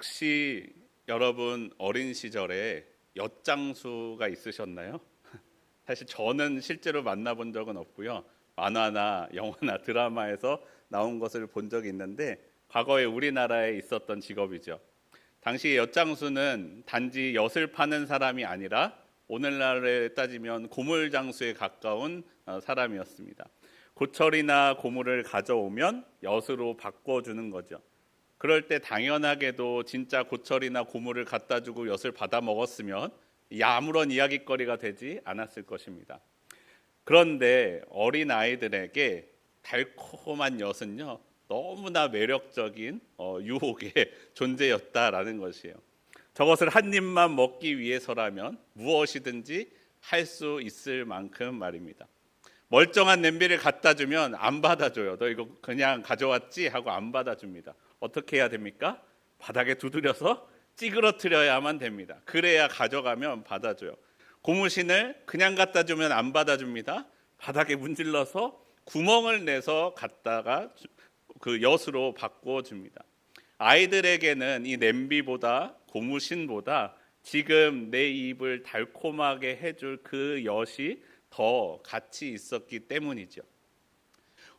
혹시 여러분 어린 시절에 엿장수가 있으셨나요? 사실 저는 실제로 만나본 적은 없고요. 만화나 영화나 드라마에서 나온 것을 본 적이 있는데 과거에 우리나라에 있었던 직업이죠. 당시 엿장수는 단지 엿을 파는 사람이 아니라 오늘날에 따지면 고물장수에 가까운 사람이었습니다. 고철이나 고물을 가져오면 엿으로 바꿔주는 거죠. 그럴 때 당연하게도 진짜 고철이나 고물을 갖다 주고 엿을 받아 먹었으면 아무런 이야기거리가 되지 않았을 것입니다. 그런데 어린 아이들에게 달콤한 엿은요, 너무나 매력적인 유혹의 존재였다라는 것이에요. 저것을 한 입만 먹기 위해서라면 무엇이든지 할 수 있을 만큼 말입니다. 멀쩡한 냄비를 갖다 주면 안 받아줘요. 너 이거 그냥 가져왔지? 하고 안 받아줍니다. 어떻게 해야 됩니까? 바닥에 두드려서 찌그러뜨려야만 됩니다. 그래야 가져가면 받아줘요. 고무신을 그냥 갖다 주면 안 받아줍니다. 바닥에 문질러서 구멍을 내서 갖다가 그 엿으로 바꿔줍니다. 아이들에게는 이 냄비보다 고무신보다 지금 내 입을 달콤하게 해줄 그 엿이 더 가치 있었기 때문이죠.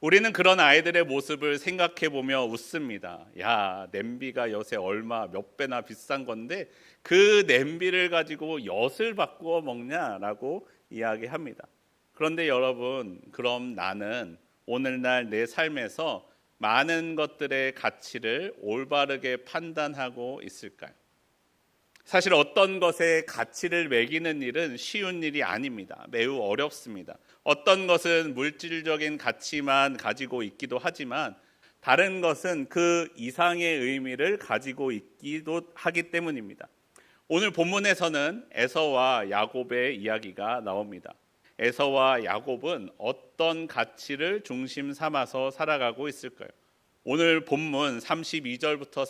우리는 그런 아이들의 모습을 생각해 보며 웃습니다. 야, 냄비가 엿에 얼마 몇 배나 비싼 건데 그 냄비를 가지고 엿을 바꾸어 먹냐라고 이야기합니다. 그런데 여러분, 그럼 나는 오늘날 내 삶에서 많은 것들의 가치를 올바르게 판단하고 있을까요? 사실 어떤 것에 가치를 매기는 일은 쉬운 일이 아닙니다. 매우 어렵습니다. 어떤 것은 물질적인 가치만 가지고 있기도 하지만 다른 것은 그 이상의 의미를 가지고 있기도 하기 때문입니다. 오늘 본문에서는 에서와 야곱의 이야기가 나옵니다. 에서와 야곱은 어떤 가치를 중심 삼아서 살아가고 있을까요? 오늘 본문 32절부터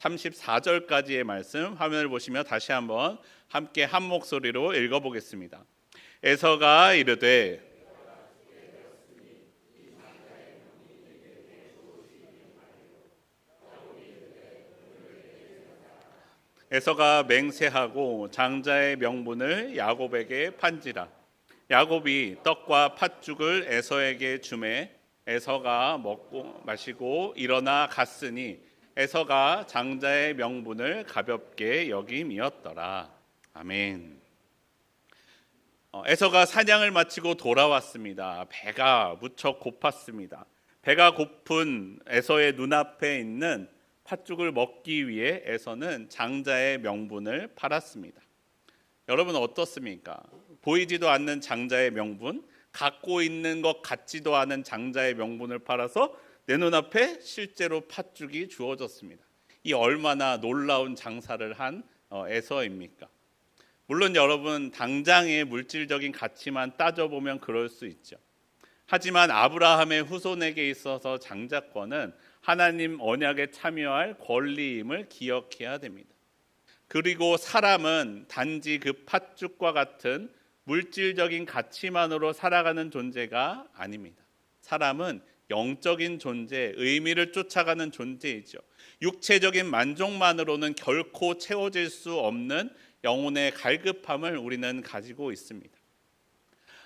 34절까지의 말씀 화면을 보시면 다시 한번 함께 한 목소리로 읽어보겠습니다. 에서가 이르되 에서가 맹세하고 장자의 명분을 야곱에게 판지라. 야곱이 떡과 팥죽을 에서에게 주매 에서가 먹고 마시고 일어나 갔으니 에서가 장자의 명분을 가볍게 여김이었더라. 아멘. 에서가 사냥을 마치고 돌아왔습니다. 배가 무척 고팠습니다. 배가 고픈 에서의 눈앞에 있는 팥죽을 먹기 위해 에서는 장자의 명분을 팔았습니다. 여러분 어떻습니까? 보이지도 않는 장자의 명분, 갖고 있는 것 같지도 않은 장자의 명분을 팔아서 내 눈앞에 실제로 팥죽이 주어졌습니다. 이 얼마나 놀라운 장사를 한 에서입니까? 물론 여러분 당장의 물질적인 가치만 따져보면 그럴 수 있죠. 하지만 아브라함의 후손에게 있어서 장자권은 하나님 언약에 참여할 권리임을 기억해야 됩니다. 그리고 사람은 단지 그 팥죽과 같은 물질적인 가치만으로 살아가는 존재가 아닙니다. 사람은 영적인 존재, 의미를 쫓아가는 존재이죠. 육체적인 만족만으로는 결코 채워질 수 없는 영혼의 갈급함을 우리는 가지고 있습니다.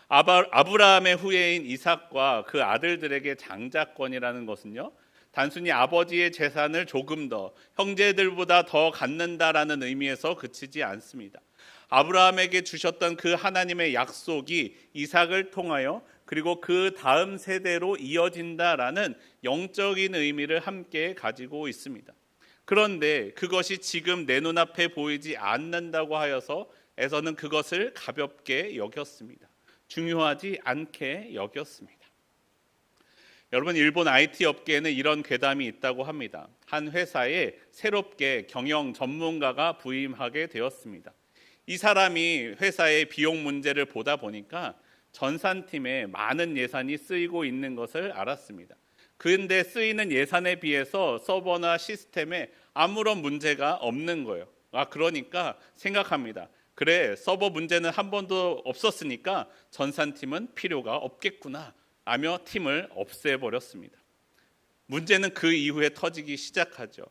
아브라함의 후예인 이삭과 그 아들들에게 장자권이라는 것은요, 단순히 아버지의 재산을 조금 더 형제들보다 더 갖는다라는 의미에서 그치지 않습니다. 아브라함에게 주셨던 그 하나님의 약속이 이삭을 통하여 그리고 그 다음 세대로 이어진다라는 영적인 의미를 함께 가지고 있습니다. 그런데 그것이 지금 내 눈앞에 보이지 않는다고 하여서 에서는 그것을 가볍게 여겼습니다. 중요하지 않게 여겼습니다. 여러분, 일본 IT 업계에는 이런 괴담이 있다고 합니다. 한 회사에 새롭게 경영 전문가가 부임하게 되었습니다. 이 사람이 회사의 비용 문제를 보다 보니까 전산팀에 많은 예산이 쓰이고 있는 것을 알았습니다. 그런데 쓰이는 예산에 비해서 서버나 시스템에 아무런 문제가 없는 거예요. 그러니까 생각합니다. 그래, 서버 문제는 한 번도 없었으니까 전산팀은 필요가 없겠구나 하며 팀을 없애버렸습니다. 문제는 그 이후에 터지기 시작하죠.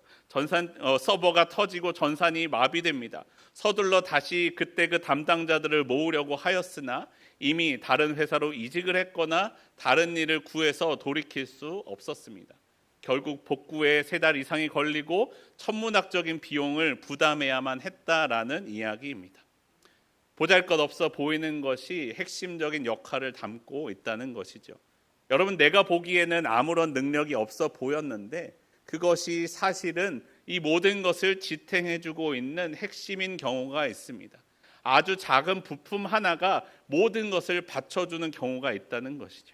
서버가 터지고 전산이 마비됩니다. 서둘러 다시 그때 그 담당자들을 모으려고 하였으나 이미 다른 회사로 이직을 했거나 다른 일을 구해서 돌이킬 수 없었습니다. 결국 복구에 3달 이상이 걸리고 천문학적인 비용을 부담해야만 했다라는 이야기입니다. 보잘것없어 보이는 것이 핵심적인 역할을 담고 있다는 것이죠. 여러분, 내가 보기에는 아무런 능력이 없어 보였는데 그것이 사실은 이 모든 것을 지탱해주고 있는 핵심인 경우가 있습니다. 아주 작은 부품 하나가 모든 것을 받쳐주는 경우가 있다는 것이죠.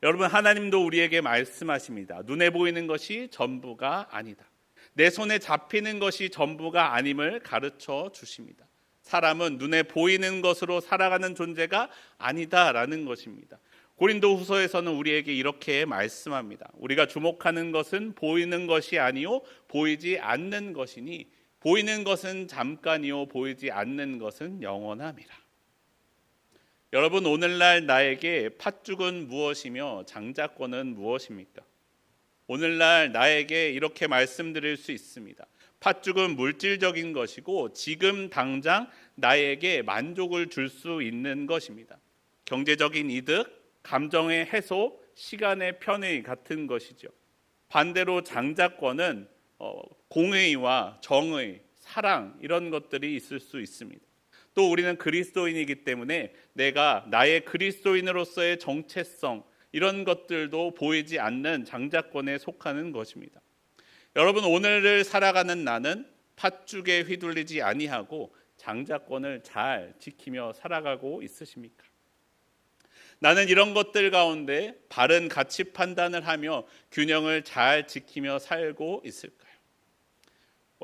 여러분, 하나님도 우리에게 말씀하십니다. 눈에 보이는 것이 전부가 아니다. 내 손에 잡히는 것이 전부가 아님을 가르쳐 주십니다. 사람은 눈에 보이는 것으로 살아가는 존재가 아니다라는 것입니다. 고린도후서에서는 우리에게 이렇게 말씀합니다. 우리가 주목하는 것은 보이는 것이 아니요 보이지 않는 것이니 보이는 것은 잠깐이요 보이지 않는 것은 영원함이라. 여러분, 오늘날 나에게 팥죽은 무엇이며 장자권은 무엇입니까? 오늘날 나에게 이렇게 말씀드릴 수 있습니다. 팥죽은 물질적인 것이고 지금 당장 나에게 만족을 줄 수 있는 것입니다. 경제적인 이득, 감정의 해소, 시간의 편의 같은 것이죠. 반대로 장자권은 공의와 정의, 사랑 이런 것들이 있을 수 있습니다. 또 우리는 그리스도인이기 때문에 내가 나의 그리스도인으로서의 정체성 이런 것들도 보이지 않는 장자권에 속하는 것입니다. 여러분, 오늘을 살아가는 나는 팥죽에 휘둘리지 아니하고 장자권을 잘 지키며 살아가고 있으십니까? 나는 이런 것들 가운데 바른 가치 판단을 하며 균형을 잘 지키며 살고 있을까요?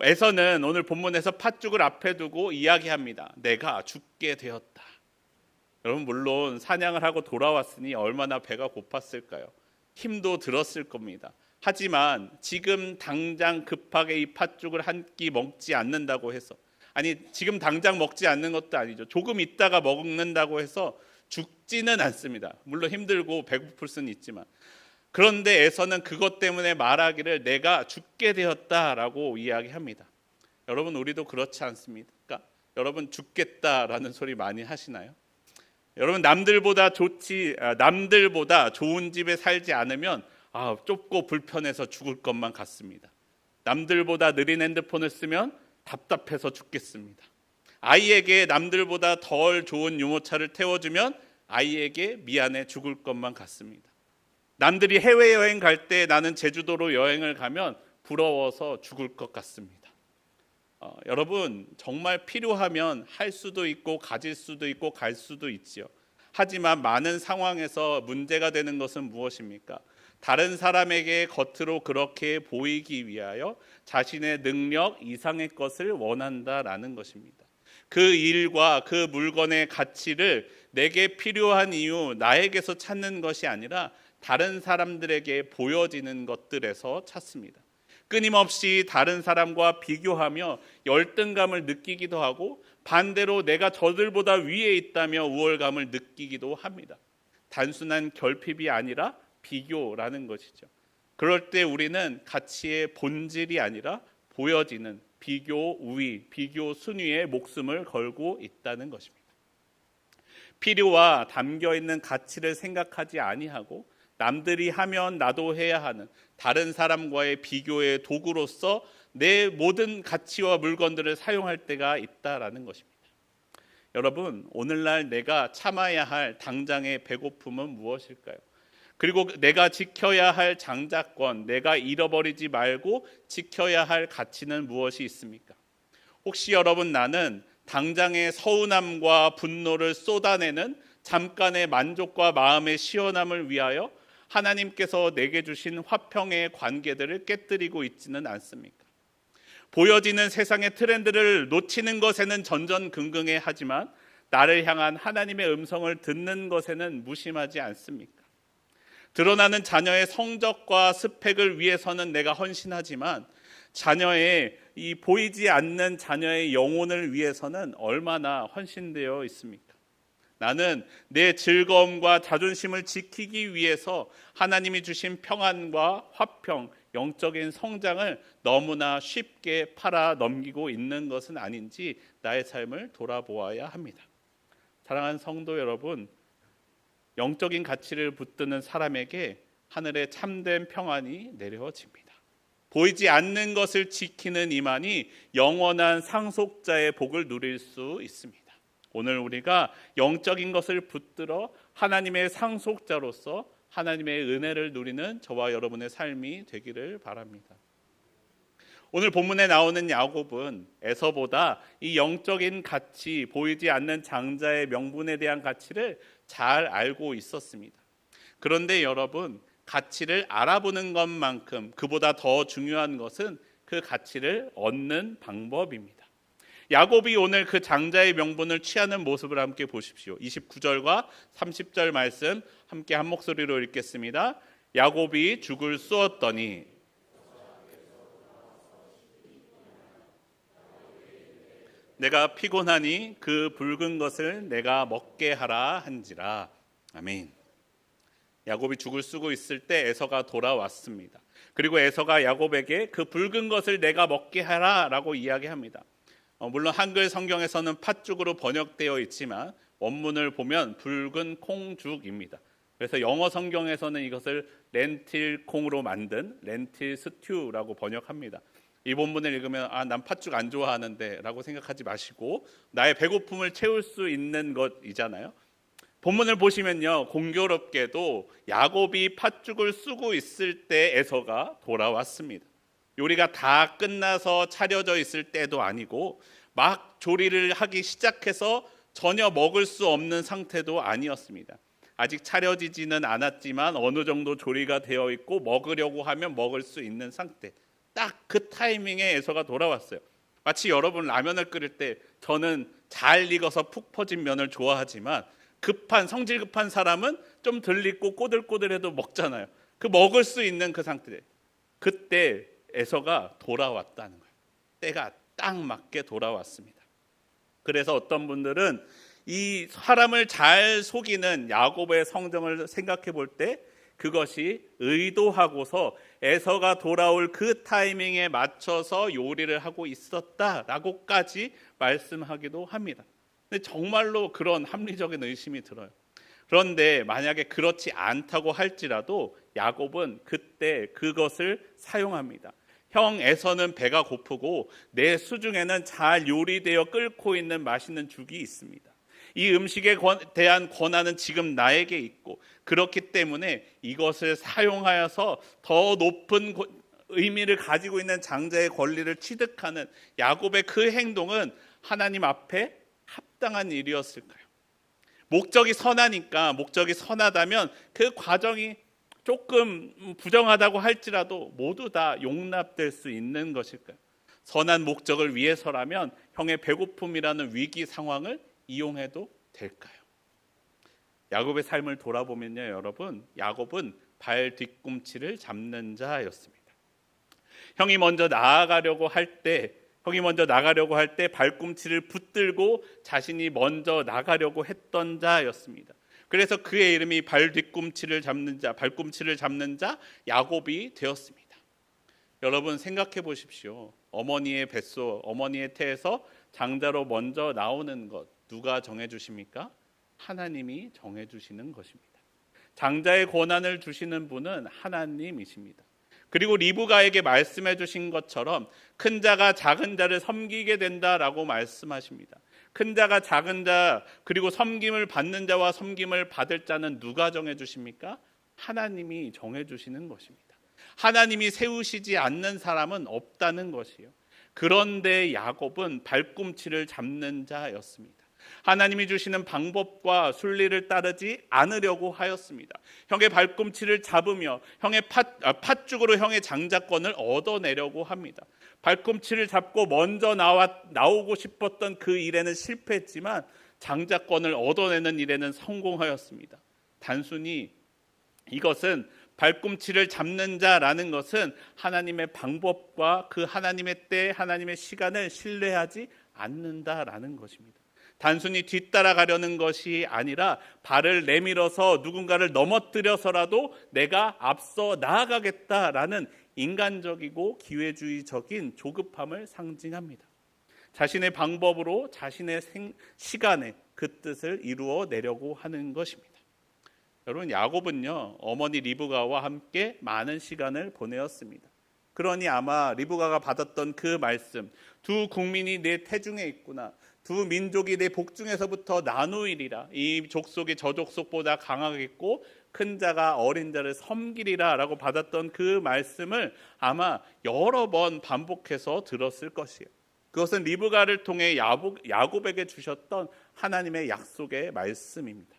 에서는 오늘 본문에서 팥죽을 앞에 두고 이야기합니다. 내가 죽게 되었다. 여러분, 물론 사냥을 하고 돌아왔으니 얼마나 배가 고팠을까요? 힘도 들었을 겁니다. 하지만 지금 당장 급하게 이 팥죽을 한 끼 먹지 않는다고 해서, 아니 지금 당장 먹지 않는 것도 아니죠. 조금 있다가 먹는다고 해서 죽지는 않습니다. 물론 힘들고 배고플 수는 있지만, 그런데 에서는 그것 때문에 말하기를 내가 죽게 되었다라고 이야기합니다. 여러분, 우리도 그렇지 않습니까? 여러분, 죽겠다라는 소리 많이 하시나요? 여러분, 남들보다 좋은 집에 살지 않으면 좁고 불편해서 죽을 것만 같습니다. 남들보다 느린 핸드폰을 쓰면 답답해서 죽겠습니다. 아이에게 남들보다 덜 좋은 유모차를 태워주면 아이에게 미안해 죽을 것만 같습니다. 남들이 해외여행 갈 때 나는 제주도로 여행을 가면 부러워서 죽을 것 같습니다. 여러분, 정말 필요하면 할 수도 있고 가질 수도 있고 갈 수도 있지요. 하지만 많은 상황에서 문제가 되는 것은 무엇입니까? 다른 사람에게 겉으로 그렇게 보이기 위하여 자신의 능력 이상의 것을 원한다라는 것입니다. 그 일과 그 물건의 가치를 내게 필요한 이유 나에게서 찾는 것이 아니라 다른 사람들에게 보여지는 것들에서 찾습니다. 끊임없이 다른 사람과 비교하며 열등감을 느끼기도 하고 반대로 내가 저들보다 위에 있다며 우월감을 느끼기도 합니다. 단순한 결핍이 아니라 비교라는 것이죠. 그럴 때 우리는 가치의 본질이 아니라 보여지는 비교 우위, 비교 순위에 목숨을 걸고 있다는 것입니다. 필요와 담겨있는 가치를 생각하지 아니하고 남들이 하면 나도 해야 하는 다른 사람과의 비교의 도구로서 내 모든 가치와 물건들을 사용할 때가 있다라는 것입니다. 여러분, 오늘날 내가 참아야 할 당장의 배고픔은 무엇일까요? 그리고 내가 지켜야 할 장자권, 내가 잃어버리지 말고 지켜야 할 가치는 무엇이 있습니까? 혹시 여러분, 나는 당장의 서운함과 분노를 쏟아내는 잠깐의 만족과 마음의 시원함을 위하여 하나님께서 내게 주신 화평의 관계들을 깨뜨리고 있지는 않습니까? 보여지는 세상의 트렌드를 놓치는 것에는 전전긍긍해 하지만 나를 향한 하나님의 음성을 듣는 것에는 무심하지 않습니까? 드러나는 자녀의 성적과 스펙을 위해서는 내가 헌신하지만 자녀의 이 보이지 않는 자녀의 영혼을 위해서는 얼마나 헌신되어 있습니까? 나는 내 즐거움과 자존심을 지키기 위해서 하나님이 주신 평안과 화평, 영적인 성장을 너무나 쉽게 팔아 넘기고 있는 것은 아닌지 나의 삶을 돌아보아야 합니다. 사랑하는 성도 여러분, 영적인 가치를 붙드는 사람에게 하늘의 참된 평안이 내려집니다. 보이지 않는 것을 지키는 이만이 영원한 상속자의 복을 누릴 수 있습니다. 오늘 우리가 영적인 것을 붙들어 하나님의 상속자로서 하나님의 은혜를 누리는 저와 여러분의 삶이 되기를 바랍니다. 오늘 본문에 나오는 야곱은 에서보다 이 영적인 가치, 보이지 않는 장자의 명분에 대한 가치를 잘 알고 있었습니다. 그런데 여러분, 가치를 알아보는 것만큼 그보다 더 중요한 것은 그 가치를 얻는 방법입니다. 야곱이 오늘 그 장자의 명분을 취하는 모습을 함께 보십시오. 29절과 30절 말씀 함께 한 목소리로 읽겠습니다. 야곱이 죽을 쑤었더니 내가 피곤하니 그 붉은 것을 내가 먹게 하라 한지라. 아멘. 야곱이 죽을 쓰고 있을 때 에서가 돌아왔습니다. 그리고 에서가 야곱에게 그 붉은 것을 내가 먹게 하라라고 이야기합니다. 물론 한글 성경에서는 팥죽으로 번역되어 있지만 원문을 보면 붉은 콩죽입니다. 그래서 영어 성경에서는 이것을 렌틸 콩으로 만든 렌틸 스튜라고 번역합니다. 이 본문을 읽으면 난 팥죽 안 좋아하는데 라고 생각하지 마시고 나의 배고픔을 채울 수 있는 것이잖아요. 본문을 보시면요, 공교롭게도 야곱이 팥죽을 쓰고 있을 때 에서가 돌아왔습니다. 요리가 다 끝나서 차려져 있을 때도 아니고 막 조리를 하기 시작해서 전혀 먹을 수 없는 상태도 아니었습니다. 아직 차려지지는 않았지만 어느 정도 조리가 되어 있고 먹으려고 하면 먹을 수 있는 상태. 딱 그 타이밍에 에서가 돌아왔어요. 마치 여러분 라면을 끓일 때 저는 잘 익어서 푹 퍼진 면을 좋아하지만 성질 급한 사람은 좀 덜 익고 꼬들꼬들해도 먹잖아요. 그 먹을 수 있는 그 상태. 그때 에서가 돌아왔다는 거예요. 때가 딱 맞게 돌아왔습니다. 그래서 어떤 분들은 이 사람을 잘 속이는 야곱의 성정을 생각해 볼 때 그것이 의도하고서 에서가 돌아올 그 타이밍에 맞춰서 요리를 하고 있었다라고까지 말씀하기도 합니다. 근데 정말로 그런 합리적인 의심이 들어요. 그런데 만약에 그렇지 않다고 할지라도 야곱은 그때 그것을 사용합니다. 형 에서는 배가 고프고 내 수중에는 잘 요리되어 끓고 있는 맛있는 죽이 있습니다. 이 음식에 대한 권한은 지금 나에게 있고 그렇기 때문에 이것을 사용하여서 더 높은 의미를 가지고 있는 장자의 권리를 취득하는 야곱의 그 행동은 하나님 앞에 합당한 일이었을까요? 목적이 선하다면 그 과정이 조금 부정하다고 할지라도 모두 다 용납될 수 있는 것일까요? 선한 목적을 위해서라면 형의 배고픔이라는 위기 상황을 이용해도 될까요? 야곱의 삶을 돌아보면요, 여러분, 야곱은 발 뒤꿈치를 잡는 자였습니다. 형이 먼저 나아가려고 할 때 발꿈치를 붙들고 자신이 먼저 나가려고 했던 자였습니다. 그래서 그의 이름이 발꿈치를 잡는 자 야곱이 되었습니다. 여러분 생각해 보십시오. 어머니의 뱃속, 어머니의 태에서 장자로 먼저 나오는 것 누가 정해주십니까? 하나님이 정해주시는 것입니다. 장자의 권한을 주시는 분은 하나님이십니다. 그리고 리브가에게 말씀해 주신 것처럼 큰 자가 작은 자를 섬기게 된다라고 말씀하십니다. 큰 자가 작은 자, 그리고 섬김을 받는 자와 섬김을 받을 자는 누가 정해주십니까? 하나님이 정해주시는 것입니다. 하나님이 세우시지 않는 사람은 없다는 것이요. 그런데 야곱은 발꿈치를 잡는 자였습니다. 하나님이 주시는 방법과 순리를 따르지 않으려고 하였습니다. 형의 발꿈치를 잡으며 형의 팥죽으로 형의 장자권을 얻어내려고 합니다. 발꿈치를 잡고 먼저 나오고 싶었던 그 일에는 실패했지만 장자권을 얻어내는 일에는 성공하였습니다. 단순히 이것은 발꿈치를 잡는 자라는 것은 하나님의 방법과 그 하나님의 때, 하나님의 시간을 신뢰하지 않는다라는 것입니다. 단순히 뒤따라가려는 것이 아니라 발을 내밀어서 누군가를 넘어뜨려서라도 내가 앞서 나아가겠다라는 인간적이고 기회주의적인 조급함을 상징합니다. 자신의 방법으로 자신의 시간에 그 뜻을 이루어내려고 하는 것입니다. 여러분, 야곱은요, 어머니 리브가와 함께 많은 시간을 보내었습니다. 그러니 아마 리브가가 받았던 그 말씀, 두 국민이 내 태중에 있구나, 두 민족이 내 복중에서부터 나누이리라, 이 족속이 저 족속보다 강하겠고 큰 자가 어린 자를 섬기리라 라고 받았던 그 말씀을 아마 여러 번 반복해서 들었을 것이에요. 그것은 리브가를 통해 야곱에게 주셨던 하나님의 약속의 말씀입니다.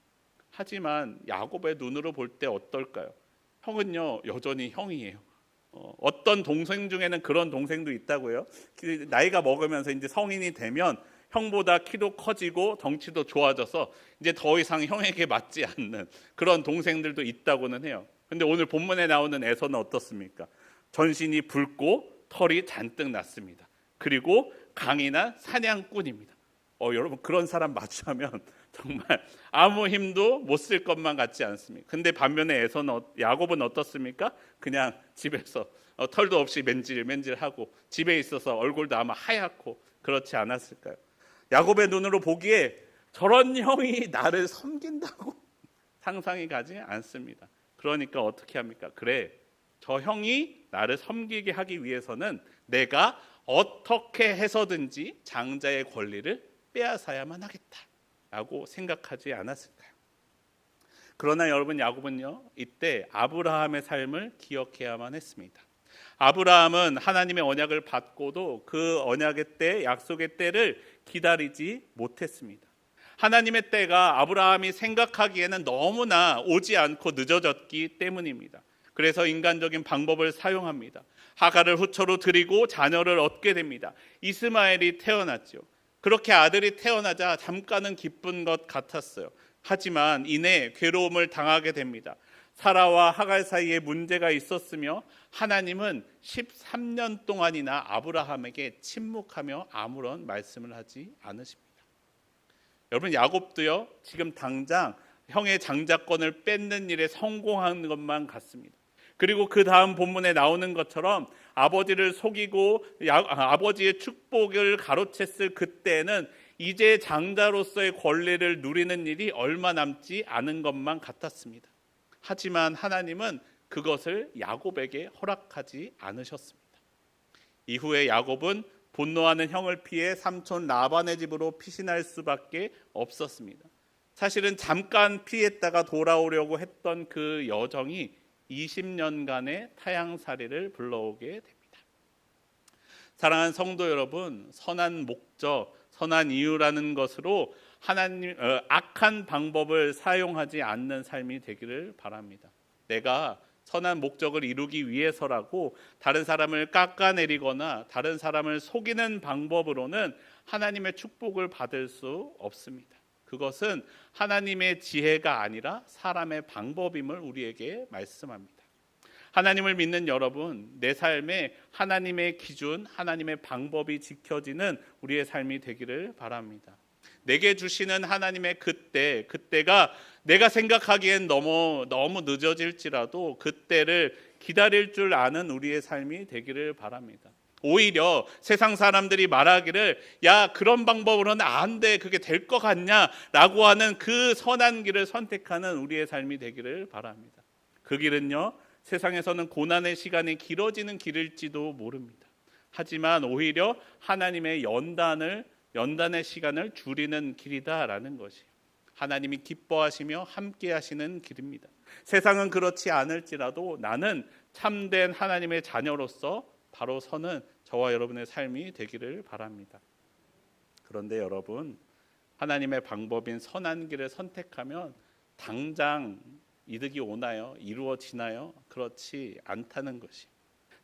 하지만 야곱의 눈으로 볼 때 어떨까요? 형은요, 여전히 형이에요. 어떤 동생 중에는 그런 동생도 있다고요. 나이가 먹으면서 이제 성인이 되면 형보다 키도 커지고 덩치도 좋아져서 이제 더 이상 형에게 맞지 않는 그런 동생들도 있다고는 해요. 근데 오늘 본문에 나오는 에서는 어떻습니까? 전신이 붉고 털이 잔뜩 났습니다. 그리고 강인한 사냥꾼입니다. 여러분, 그런 사람 마주하면 정말 아무 힘도 못 쓸 것만 같지 않습니까? 근데 반면에 야곱은 어떻습니까? 그냥 집에서 털도 없이 맨질맨질하고 집에 있어서 얼굴도 아마 하얗고 그렇지 않았을까요? 야곱의 눈으로 보기에 저런 형이 나를 섬긴다고 상상이 가지 않습니다. 그러니까 어떻게 합니까? 그래, 저 형이 나를 섬기게 하기 위해서는 내가 어떻게 해서든지 장자의 권리를 빼앗아야만 하겠다라고 생각하지 않았을까요? 그러나 여러분, 야곱은요, 이때 아브라함의 삶을 기억해야만 했습니다. 아브라함은 하나님의 언약을 받고도 그 언약의 때, 약속의 때를 기다리지 못했습니다. 하나님의 때가 아브라함이 생각하기에는 너무나 오지 않고 늦어졌기 때문입니다. 그래서 인간적인 방법을 사용합니다. 하갈을 후처로 드리고 자녀를 얻게 됩니다. 이스마엘이 태어났죠. 그렇게 아들이 태어나자 잠깐은 기쁜 것 같았어요. 하지만 이내 괴로움을 당하게 됩니다. 사라와 하갈 사이에 문제가 있었으며 하나님은 13년 동안이나 아브라함에게 침묵하며 아무런 말씀을 하지 않으십니다. 여러분, 야곱도요, 지금 당장 형의 장자권을 뺏는 일에 성공한 것만 같습니다. 그리고 그 다음 본문에 나오는 것처럼 아버지를 속이고 아버지의 축복을 가로챘을 그때는 이제 장자로서의 권리를 누리는 일이 얼마 남지 않은 것만 같았습니다. 하지만 하나님은 그것을 야곱에게 허락하지 않으셨습니다. 이후에 야곱은 분노하는 형을 피해 삼촌 라반의 집으로 피신할 수밖에 없었습니다. 사실은 잠깐 피했다가 돌아오려고 했던 그 여정이 20년간의 타향살이를 불러오게 됩니다. 사랑하는 성도 여러분, 선한 목적, 선한 이유라는 것으로 악한 방법을 사용하지 않는 삶이 되기를 바랍니다. 내가 선한 목적을 이루기 위해서라고 다른 사람을 깎아내리거나 다른 사람을 속이는 방법으로는 하나님의 축복을 받을 수 없습니다. 그것은 하나님의 지혜가 아니라 사람의 방법임을 우리에게 말씀합니다. 하나님을 믿는 여러분, 내 삶에 하나님의 기준, 하나님의 방법이 지켜지는 우리의 삶이 되기를 바랍니다. 내게 주시는 하나님의 그때가 내가 생각하기엔 너무 늦어질지라도 그때를 기다릴 줄 아는 우리의 삶이 되기를 바랍니다. 오히려 세상 사람들이 말하기를 야, 그런 방법으로는 안 돼, 그게 될 것 같냐 라고 하는 그 선한 길을 선택하는 우리의 삶이 되기를 바랍니다. 그 길은요, 세상에서는 고난의 시간이 길어지는 길일지도 모릅니다. 하지만 오히려 하나님의 연단의 시간을 줄이는 길이다라는 것이에요. 하나님이 기뻐하시며 함께 하시는 길입니다. 세상은 그렇지 않을지라도 나는 참된 하나님의 자녀로서 바로 서는 저와 여러분의 삶이 되기를 바랍니다. 그런데 여러분, 하나님의 방법인 선한 길을 선택하면 당장 이득이 오나요? 이루어지나요? 그렇지 않다는 것이.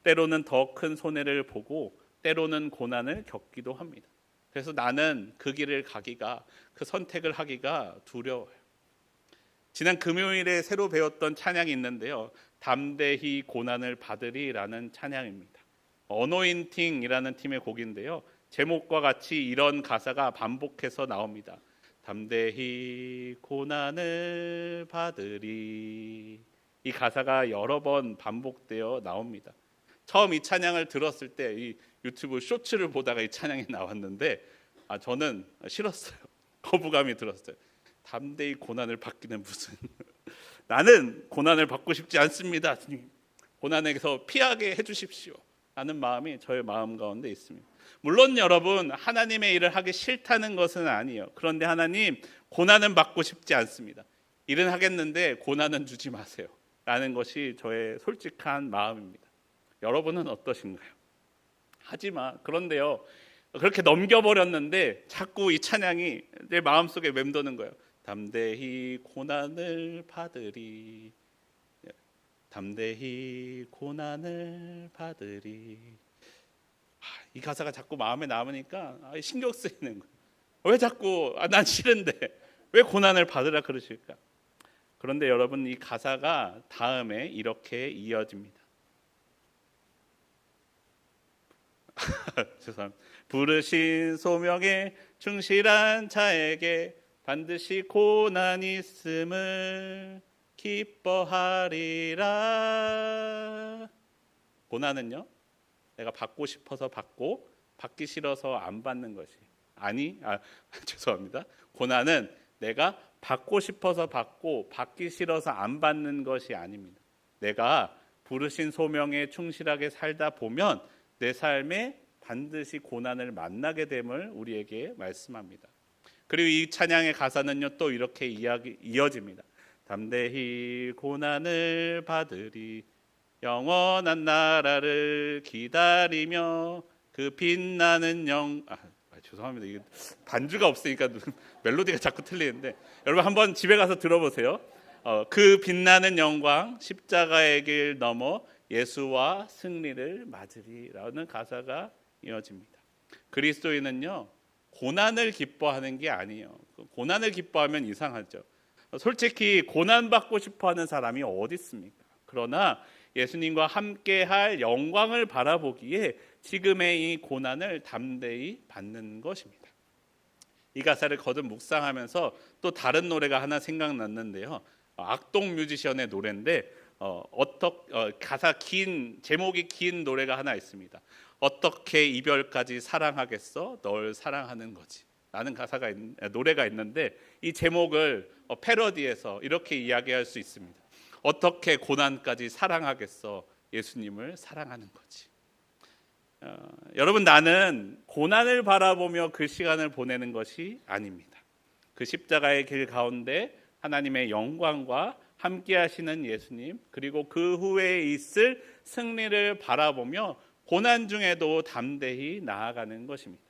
때로는 더 큰 손해를 보고 때로는 고난을 겪기도 합니다. 그래서 나는 그 길을 가기가, 그 선택을 하기가 두려워요. 지난 금요일에 새로 배웠던 찬양이 있는데요, 담대히 고난을 받으리라는 찬양입니다. 어노인팅이라는 팀의 곡인데요, 제목과 같이 이런 가사가 반복해서 나옵니다. 담대히 고난을 받으리. 이 가사가 여러 번 반복되어 나옵니다. 처음 이 찬양을 들었을 때 이 유튜브 쇼츠를 보다가 이 찬양이 나왔는데 저는 싫었어요. 거부감이 들었어요. 담대히 고난을 받기는 무슨 나는 고난을 받고 싶지 않습니다. 고난에서 피하게 해주십시오 라는 마음이 저의 마음 가운데 있습니다. 물론 여러분, 하나님의 일을 하기 싫다는 것은 아니에요. 그런데 하나님, 고난은 받고 싶지 않습니다. 일은 하겠는데 고난은 주지 마세요 라는 것이 저의 솔직한 마음입니다. 여러분은 어떠신가요? 하지마. 그런데요, 그렇게 넘겨버렸는데 자꾸 이 찬양이 내 마음속에 맴도는 거예요. 담대히 고난을 받으리. 담대히 고난을 받으리. 이 가사가 자꾸 마음에 남으니까 신경 쓰이는 거예요. 왜 자꾸 난 싫은데 왜 고난을 받으라 그러실까? 그런데 여러분, 이 가사가 다음에 이렇게 이어집니다. 죄송합니다. 부르신 소명에 충실한 자에게 반드시 고난이 있음을 기뻐하리라. 고난은요, 내가 받고 싶어서 받고 받기 싫어서 안 받는 것이 죄송합니다. 고난은 내가 받고 싶어서 받고 받기 싫어서 안 받는 것이 아닙니다. 내가 부르신 소명에 충실하게 살다 보면 내 삶에 반드시 고난을 만나게 됨을 우리에게 말씀합니다. 그리고 이 찬양의 가사는요, 또 이렇게 이어집니다. 담대히 고난을 받으리. 영원한 나라를 기다리며 그 빛나는 죄송합니다. 이게 반주가 없으니까 멜로디가 자꾸 틀리는데, 여러분 한번 집에 가서 들어보세요. 그 빛나는 영광 십자가의 길 넘어 예수와 승리를 맞으리라는 가사가 이어집니다. 그리스도인은요, 고난을 기뻐하는 게 아니에요. 고난을 기뻐하면 이상하죠. 솔직히 고난 받고 싶어하는 사람이 어디 있습니까? 그러나 예수님과 함께할 영광을 바라보기에 지금의 이 고난을 담대히 받는 것입니다. 이 가사를 거듭 묵상하면서 또 다른 노래가 하나 생각났는데요. 악동 뮤지션의 노래인데 가사 제목이 긴 노래가 하나 있습니다. 어떻게 이별까지 사랑하겠어? 널 사랑하는 거지 라는 노래가 있는데, 이 제목을 패러디해서 이렇게 이야기할 수 있습니다. 어떻게 고난까지 사랑하겠어? 예수님을 사랑하는 거지. 여러분, 나는 고난을 바라보며 그 시간을 보내는 것이 아닙니다. 그 십자가의 길 가운데 하나님의 영광과 함께 하시는 예수님, 그리고 그 후에 있을 승리를 바라보며 고난 중에도 담대히 나아가는 것입니다.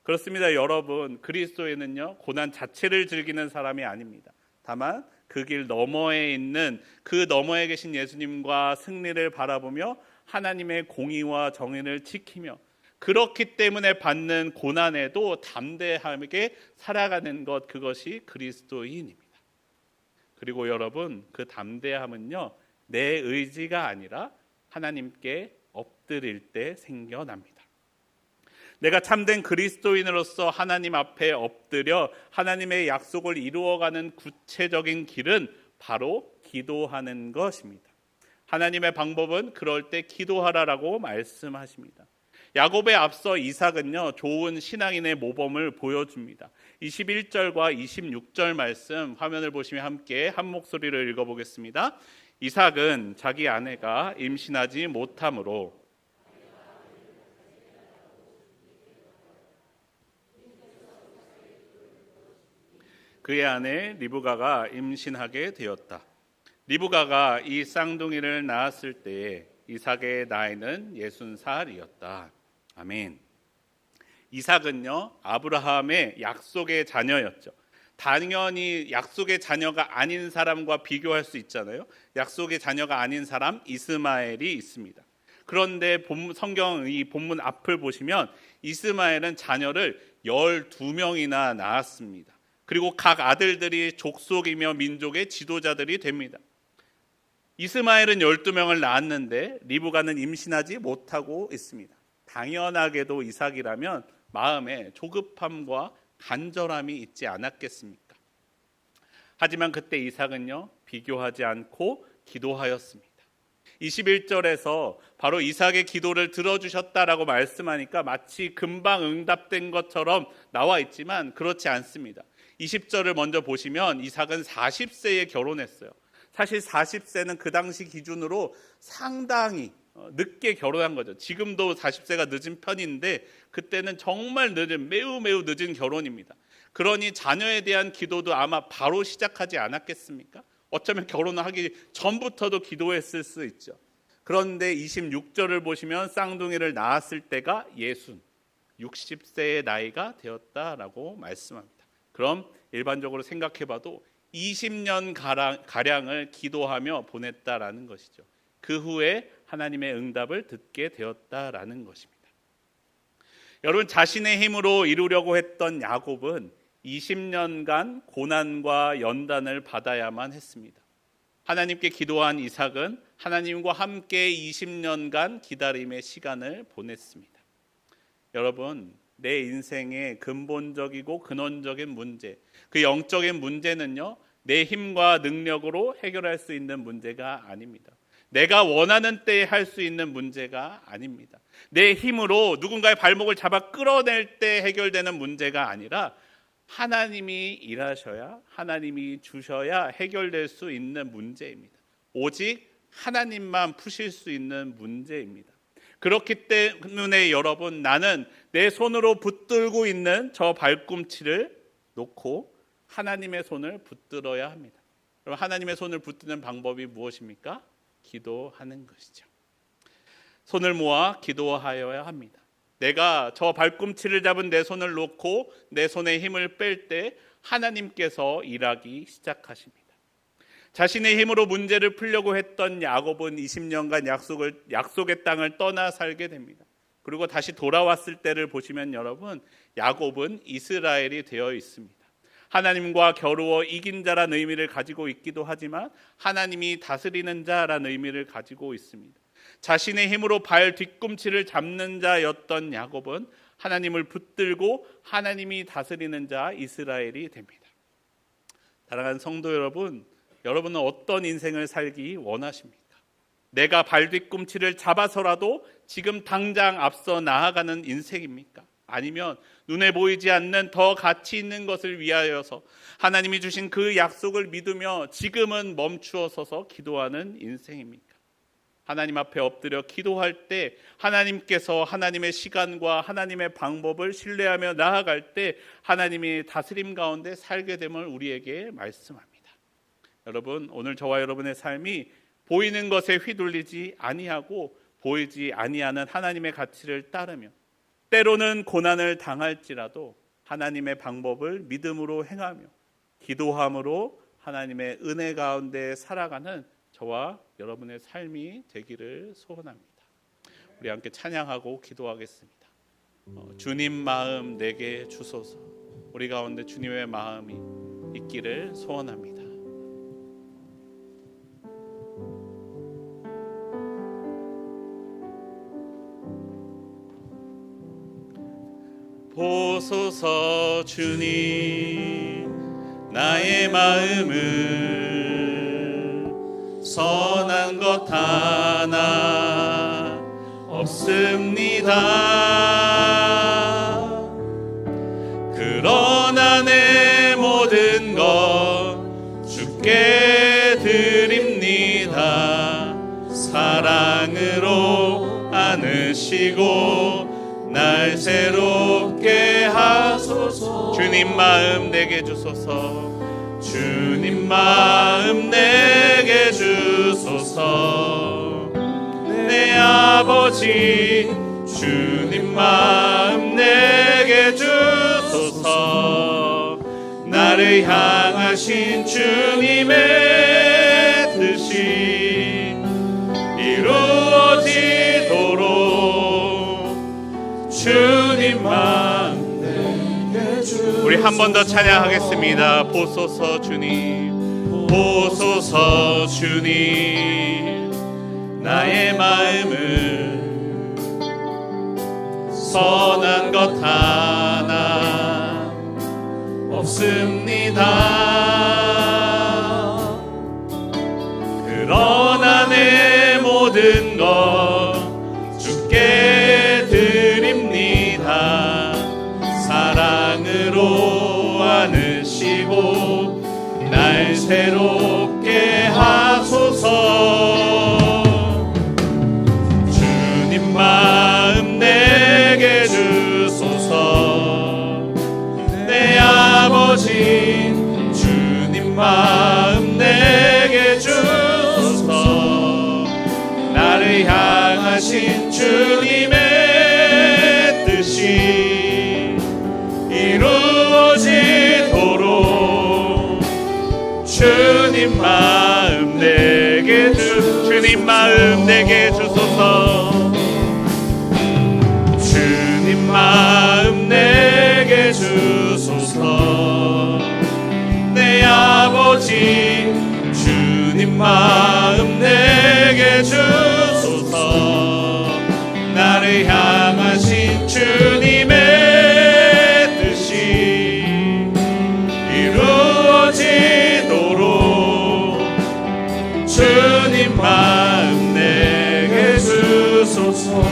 그렇습니다. 여러분, 그리스도인은요, 고난 자체를 즐기는 사람이 아닙니다. 다만 그 길 너머에 있는, 그 너머에 계신 예수님과 승리를 바라보며 하나님의 공의와 정의를 지키며, 그렇기 때문에 받는 고난에도 담대하게 살아가는 것, 그것이 그리스도인입니다. 그리고 여러분, 그 담대함은요, 내 의지가 아니라 하나님께 엎드릴 때 생겨납니다. 내가 참된 그리스도인으로서 하나님 앞에 엎드려 하나님의 약속을 이루어가는 구체적인 길은 바로 기도하는 것입니다. 하나님의 방법은 그럴 때 기도하라라고 말씀하십니다. 야곱에 앞서 이삭은요, 좋은 신앙인의 모범을 보여줍니다. 21절과 26절 말씀 화면을 보시면 함께 한 목소리를 읽어보겠습니다. 이삭은 자기 아내가 임신하지 못함으로 그의 아내 리브가가 임신하게 되었다. 리브가가 이 쌍둥이를 낳았을 때에 이삭의 나이는 60살이었다. 아멘. 이삭은요, 아브라함의 약속의 자녀였죠. 당연히 약속의 자녀가 아닌 사람과 비교할 수 있잖아요. 약속의 자녀가 아닌 사람 이스마엘이 있습니다. 그런데 성경 이 본문 앞을 보시면 이스마엘은 자녀를 12명이나 낳았습니다. 그리고 각 아들들이 족속이며 민족의 지도자들이 됩니다. 이스마엘은 12명을 낳았는데 리브가는 임신하지 못하고 있습니다. 당연하게도 이삭이라면 마음에 조급함과 간절함이 있지 않았겠습니까? 하지만 그때 이삭은요, 비교하지 않고 기도하였습니다. 21절에서 바로 이삭의 기도를 들어주셨다라고 말씀하니까 마치 금방 응답된 것처럼 나와 있지만 그렇지 않습니다. 20절을 먼저 보시면 이삭은 40세에 결혼했어요. 사실 40세는 그 당시 기준으로 상당히 늦게 결혼한 거죠. 지금도 40세가 늦은 편인데 그때는 정말 늦은, 매우 늦은 결혼입니다. 그러니 자녀에 대한 기도도 아마 바로 시작하지 않았겠습니까? 어쩌면 결혼하기 전부터도 기도했을 수 있죠. 그런데 26절을 보시면 쌍둥이를 낳았을 때가 60세의 나이가 되었다라고 말씀합니다. 그럼 일반적으로 생각해봐도 20년 가량을 기도하며 보냈다라는 것이죠. 그 후에 하나님의 응답을 듣게 되었다라는 것입니다. 여러분, 자신의 힘으로 이루려고 했던 야곱은 20년간 고난과 연단을 받아야만 했습니다. 하나님께 기도한 이삭은 하나님과 함께 20년간 기다림의 시간을 보냈습니다. 여러분, 내 인생의 근본적이고 근원적인 문제, 그 영적인 문제는요, 내 힘과 능력으로 해결할 수 있는 문제가 아닙니다. 내가 원하는 때에 할 수 있는 문제가 아닙니다. 내 힘으로 누군가의 발목을 잡아 끌어낼 때 해결되는 문제가 아니라 하나님이 일하셔야, 하나님이 주셔야 해결될 수 있는 문제입니다. 오직 하나님만 푸실 수 있는 문제입니다. 그렇기 때문에 여러분, 나는 내 손으로 붙들고 있는 저 발꿈치를 놓고 하나님의 손을 붙들어야 합니다. 그럼 하나님의 손을 붙드는 방법이 무엇입니까? 기도하는 것이죠. 손을 모아 기도하여야 합니다. 내가 저 발꿈치를 잡은 내 손을 놓고 내 손에 힘을 뺄 때 하나님께서 일하기 시작하십니다. 자신의 힘으로 문제를 풀려고 했던 야곱은 20년간 약속의 땅을 떠나 살게 됩니다. 그리고 다시 돌아왔을 때를 보시면 여러분, 야곱은 이스라엘이 되어 있습니다. 하나님과 겨루어 이긴 자라는 의미를 가지고 있기도 하지만 하나님이 다스리는 자라는 의미를 가지고 있습니다. 자신의 힘으로 발 뒤꿈치를 잡는 자였던 야곱은 하나님을 붙들고 하나님이 다스리는 자 이스라엘이 됩니다. 사랑하는 성도 여러분, 여러분은 어떤 인생을 살기 원하십니까? 내가 발 뒤꿈치를 잡아서라도 지금 당장 앞서 나아가는 인생입니까? 아니면 눈에 보이지 않는 더 가치 있는 것을 위하여서 하나님이 주신 그 약속을 믿으며 지금은 멈추어 서서 기도하는 인생입니까? 하나님 앞에 엎드려 기도할 때 하나님께서 하나님의 시간과 하나님의 방법을 신뢰하며 나아갈 때 하나님이 다스림 가운데 살게 됨을 우리에게 말씀합니다. 여러분, 오늘 저와 여러분의 삶이 보이는 것에 휘둘리지 아니하고 보이지 아니하는 하나님의 가치를 따르며 때로는 고난을 당할지라도 하나님의 방법을 믿음으로 행하며 기도함으로 하나님의 은혜 가운데 살아가는 저와 여러분의 삶이 되기를 소원합니다. 우리 함께 찬양하고 기도하겠습니다. 주님 마음 내게 주소서. 우리 가운데 주님의 마음이 있기를 소원합니다. 보소서 주님, 나의 마음을 선한 것 하나 없습니다. 그러나 내 모든 것 주께 드립니다. 사랑으로 안으시고 날 새롭게 하소서. 주님 마음 내게 주소서. 주님 마음 내게 주소서. 내 아버지 주님 마음 내게 주소서. 나를 향하신 주님의 뜻이 이루어지도록 주님만 내게 주소서. 우리 한 번 더 찬양하겠습니다. 보소서 주님, 보소서 주님, 나의 마음을 선한 것 하나 없습니다. 그러나 내 모든 것 주께 드립니다. 사랑으로 안으시고 날 새롭게 하소서. 주님 마음 내게 주소서. 내 아버지 주님 마음 내게 주소서. 나를 향하신 주님의 뜻이 이루어지도록 주님 마음 내게 주님 마음 내게 주소서. 주님 마음 내게 주소서. 내 아버지 주님 마음 내게 주소서. 나를 향하신 주님의 뜻이 이루어지도록 주님 마음 내게 주소서.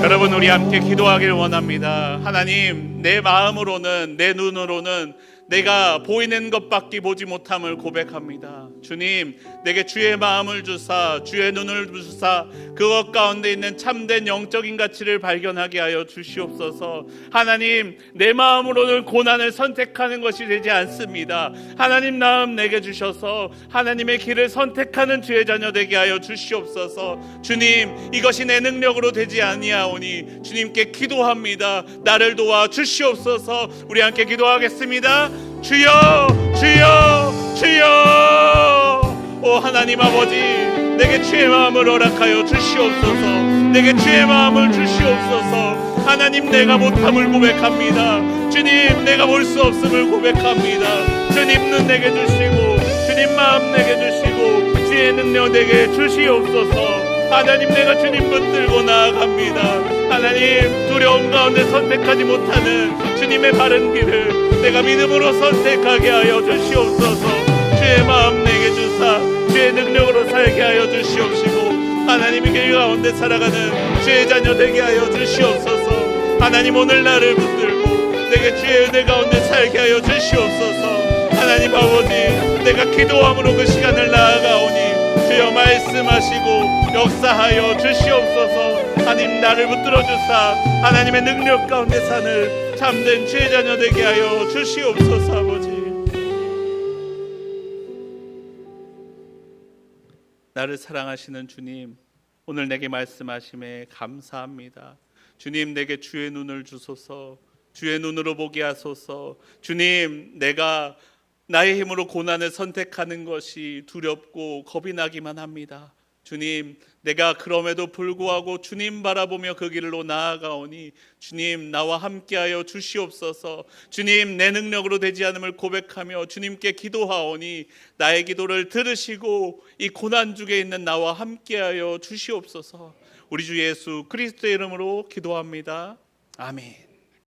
여러분, 우리 함께 기도하기를 원합니다. 하나님, 내 마음으로는, 내 눈으로는 내가 보이는 것밖에 보지 못함을 고백합니다. 주님, 내게 주의 마음을 주사, 주의 눈을 주사, 그것 가운데 있는 참된 영적인 가치를 발견하게 하여 주시옵소서. 하나님, 내 마음으로는 고난을 선택하는 것이 되지 않습니다. 하나님 마음 내게 주셔서 하나님의 길을 선택하는 주의 자녀 되게 하여 주시옵소서. 주님, 이것이 내 능력으로 되지 아니하오니 주님께 기도합니다. 나를 도와 주시옵소서. 우리 함께 기도하겠습니다. 주여, 주여, 주여. 오 하나님 아버지, 내게 주의 마음을 허락하여 주시옵소서. 내게 주의 마음을 주시옵소서. 하나님, 내가 못함을 고백합니다. 주님, 내가 볼 수 없음을 고백합니다. 주님 눈 내게 주시고 주님 마음 내게 주시고 주의 능력 내게 주시옵소서. 하나님, 내가 주님 붙들고 나아갑니다. 하나님, 두려움 가운데 선택하지 못하는 주님의 바른 길을 내가 믿음으로 선택하게 하여 주시옵소서. 주의 마음 내게 주사 주의 능력으로 살게 하여 주시옵시고, 하나님의 길 가운데 살아가는 주의 자녀 되게 하여 주시옵소서. 하나님, 오늘 나를 붙들고 내게 주의 은혜 가운데 살게 하여 주시옵소서. 하나님 아버지, 내가 기도함으로 그 시간을 나아가오니 주여 말씀하시고 역사하여 주시옵소서. 하나님, 나를 붙들어 주사 하나님의 능력 가운데 사는 참된 주의 자녀 되게 하여 주시옵소서. 아버지, 나를 사랑하시는 주님, 오늘 내게 말씀하심에 감사합니다. 주님, 내게 주의 눈을 주소서. 주의 눈으로 보게 하소서. 주님, 내가 나의 힘으로 고난을 선택하는 것이 두렵고 겁이 나기만 합니다. 주님, 내가 그럼에도 불구하고 주님 바라보며 그 길로 나아가오니 주님, 나와 함께하여 주시옵소서. 주님, 내 능력으로 되지 않음을 고백하며 주님께 기도하오니 나의 기도를 들으시고 이 고난 중에 있는 나와 함께하여 주시옵소서. 우리 주 예수 그리스도의 이름으로 기도합니다. 아멘.